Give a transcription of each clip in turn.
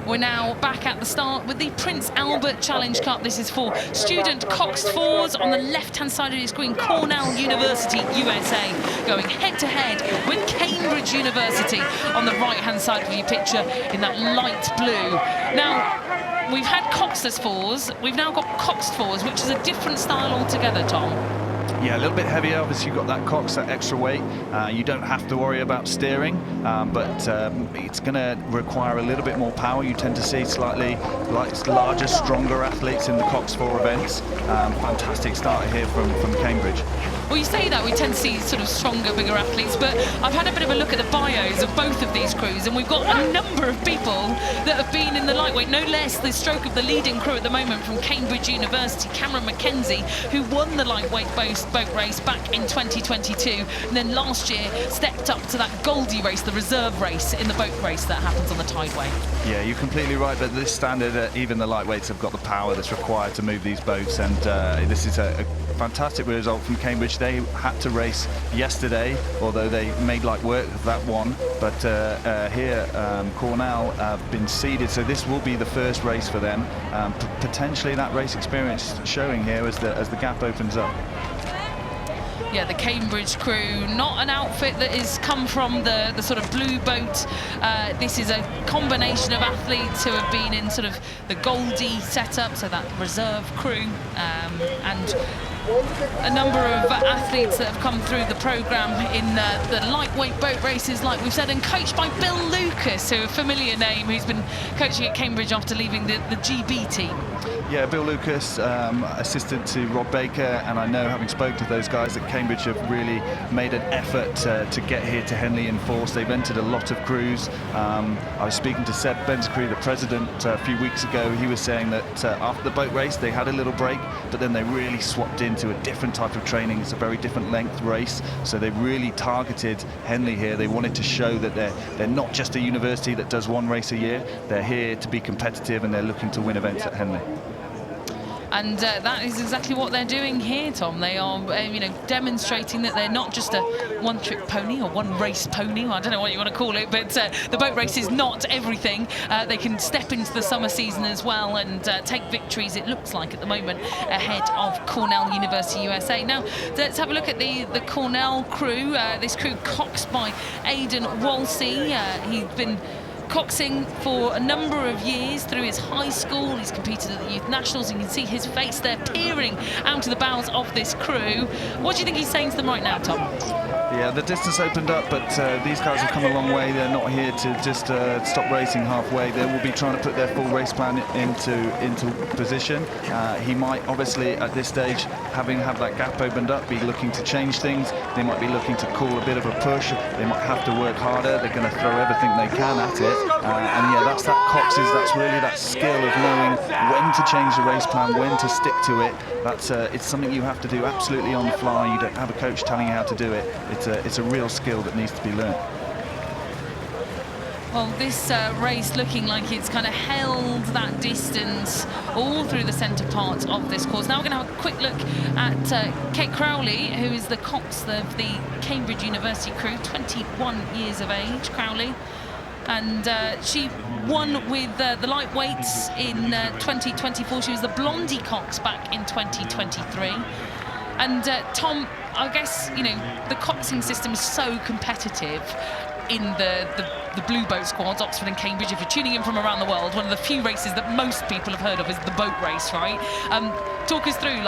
We're now back at the start with the Prince Albert Challenge Cup. This is for student coxed fours. On the left-hand side of your screen, Cornell University, USA, going head-to-head with Cambridge University on the right-hand side of your picture in that light blue. Now, we've had coxless fours. We've now got coxed fours, which is a different style altogether, Tom. Yeah, a little bit heavier. Obviously, you've got that cox, that extra weight. You don't have to worry about steering, but it's going to require a little bit more power. You tend to see slightly larger, stronger athletes in the cox 4 events. Fantastic start here from Cambridge. Well, you say that, we tend to see sort of stronger, bigger athletes, but I've had a bit of a look at the bios of both of these crews, and we've got a number of people that have been in the lightweight, no less the stroke of the leading crew at the moment from Cambridge University, Cameron Mackenzie, who won the lightweight boat race back in 2022, and then last year stepped up to that Goldie race, the reserve race in the boat race that happens on the Tideway. Yeah, you're completely right, but this standard, even the lightweights have got the power that's required to move these boats, and this is a fantastic result from Cambridge. They had to race yesterday, although they made light work of that one, but here Cornell have been seeded, so this will be the first race for them. Potentially that race experience showing here as the gap opens up. Yeah, the Cambridge crew, not an outfit that has come from the sort of blue boat. This is a combination of athletes who have been in sort of the Goldie setup, so that reserve crew, and a number of athletes that have come through the programme in the lightweight boat races, like we've said, and coached by Bill Lucas, who a familiar name, who's been coaching at Cambridge after leaving the GB team. Yeah, Bill Lucas, assistant to Rob Baker, and I know, having spoken to those guys, that Cambridge have really made an effort to get here to Henley in force. They've entered a lot of crews. I was speaking to Seb Benscrew, the president, a few weeks ago. He was saying that after the boat race, they had a little break, but then they really swapped into a different type of training. It's a very different length race, so they really targeted Henley here. They wanted to show that they're not just a university that does one race a year. They're here to be competitive, and they're looking to win events at Henley. And that is exactly what they're doing here, Tom. They are, demonstrating that they're not just a one-trick pony or one-race pony. I don't know what you want to call it, but the boat race is not everything. They can step into the summer season as well and take victories, it looks like, at the moment, ahead of Cornell University, USA. Now, let's have a look at the Cornell crew. This crew coxed by Aidan Wolsey. He's been coxing for a number of years through his high school. He's competed at the Youth Nationals. You can see his face there peering out of the bows of this crew. What do you think he's saying to them right now, Tom? Yeah, the distance opened up, but these guys have come a long way. They're not here to just stop racing halfway. They will be trying to put their full race plan into position. He might, obviously, at this stage, having had that gap opened up, be looking to change things. They might be looking to call a bit of a push. They might have to work harder. They're going to throw everything they can at it. And yeah, that's that coxes. That's really that skill of knowing when to change the race plan, when to stick to it. That's it's something you have to do absolutely on the fly. You don't have a coach telling you how to do it. It's a real skill that needs to be learned. Well, this race looking like it's kind of held that distance all through the centre part of this course. Now we're going to have a quick look at Kate Crowley, who is the cox of the Cambridge University crew, 21 years of age, Crowley. And she won with the lightweights in 2024. She was the Blondie cox back in 2023. And Tom, I guess, the coxing system is so competitive in the blue boat squads, Oxford and Cambridge. If you're tuning in from around the world, one of the few races that most people have heard of is the boat race, right? Talk us through,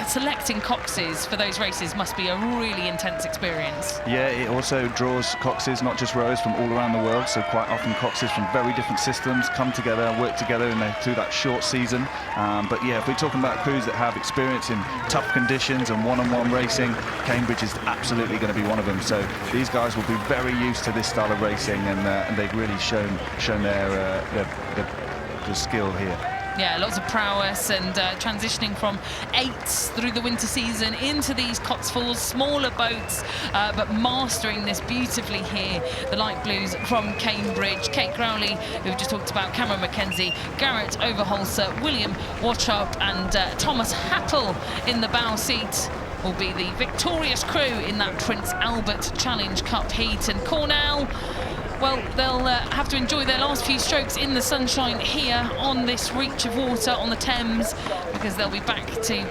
selecting coxes for those races must be a really intense experience. Yeah, it also draws coxes, not just rowers, from all around the world. So quite often coxes from very different systems come together and work together through that short season. But yeah, if we're talking about crews that have experience in tough conditions and one-on-one racing, Cambridge is absolutely going to be one of them. So these guys will be very used to this style of racing, and they've really shown their skill here. Yeah, lots of prowess, and transitioning from 8s through the winter season into these Cotswolds, smaller boats, but mastering this beautifully here. The light blues from Cambridge. Kate Crowley, who we've just talked about, Cameron Mackenzie, Garrett Overholser, William Watrup, and Thomas Happel in the bow seat will be the victorious crew in that Prince Albert Challenge Cup heat. And Cornell well, they'll have to enjoy their last few strokes in the sunshine here on this reach of water on the Thames, because they'll be back to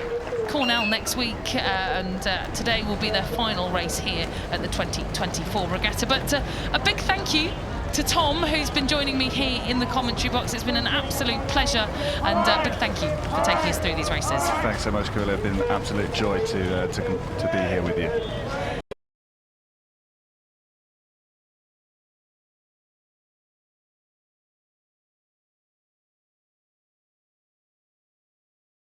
Cornell next week, and today will be their final race here at the 2024 regatta. But a big thank you to Tom, who's been joining me here in the commentary box. It's been an absolute pleasure, and a big thank you for taking us through these races. Thanks so much, Camilla. It's been an absolute joy to be here with you.